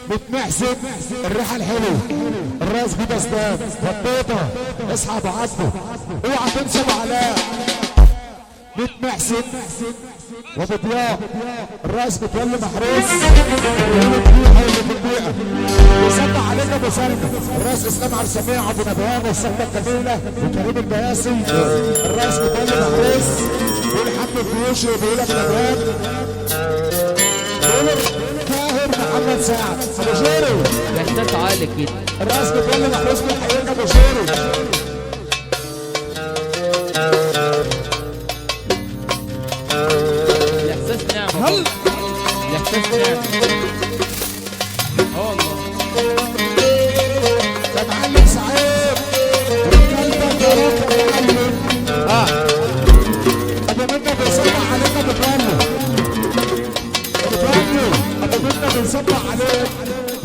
بتمحسن الريحه الحلوه الراس بيضه سداد بطيطه اصحى ابو عبده اوعى تنسى ابو علاء بتمحسن وابو ضياء الراس بتولي محروس بيصدق عليك ابو سلمى الراس اسلام عبد السميع ابو نبهان والصحبه الجميله وكريم البياسي الراس بتولي محروس والحمد الجيوشي وبيقول ابو نبهان طاهر محمد سعد ابو جوري احساس عالي كده الراس بتولي محروس من حقيقة ابو جوري الاحساس نعمه الاحساس نعمه والله ده معلم سعيد وكلبك يا رب يا معلم ابو منى بيصبح عليك ابو كامل ابو منى بيصبح عليك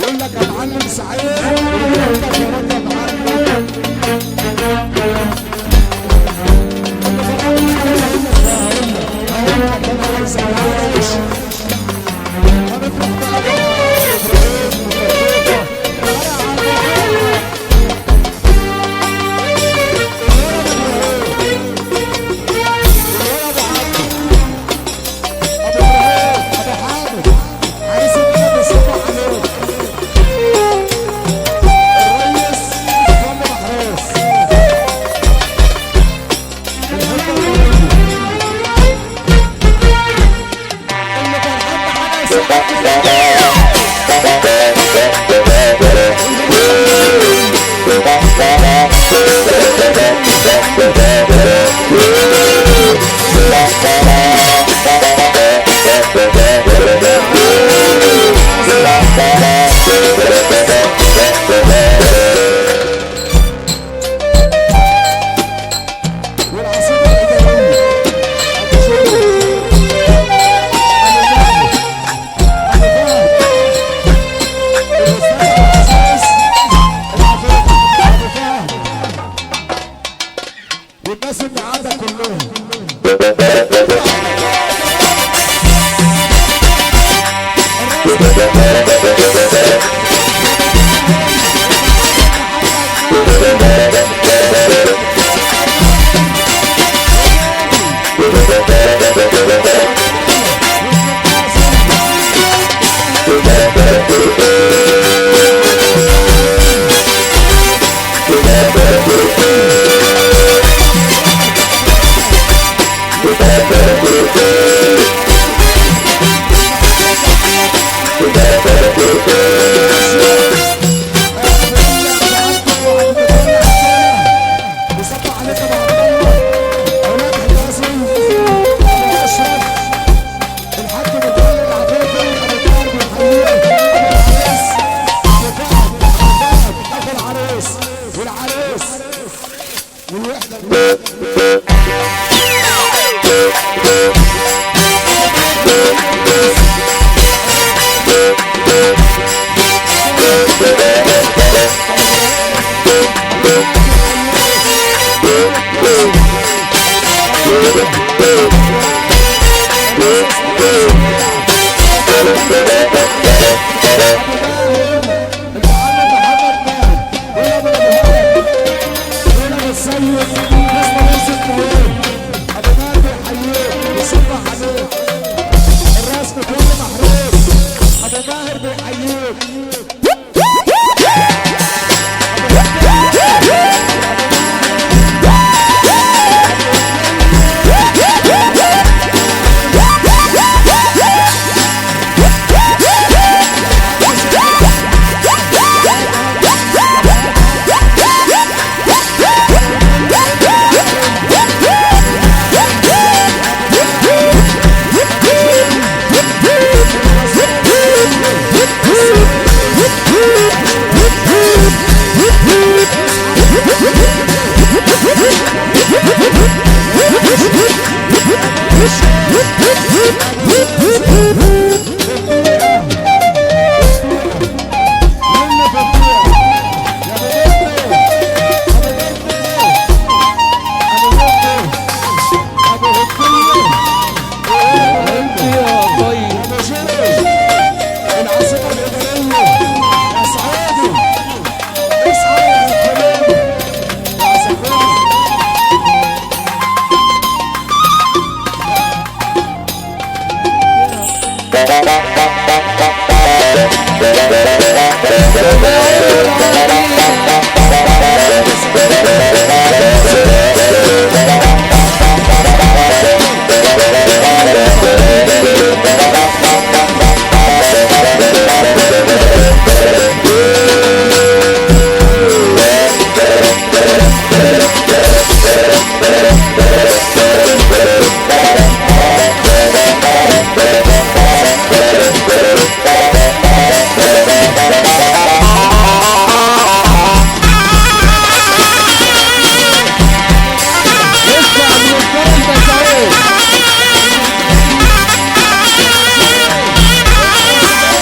يقول لك يا معلم سعيد وكلبك يا رب يا معلم Yeah.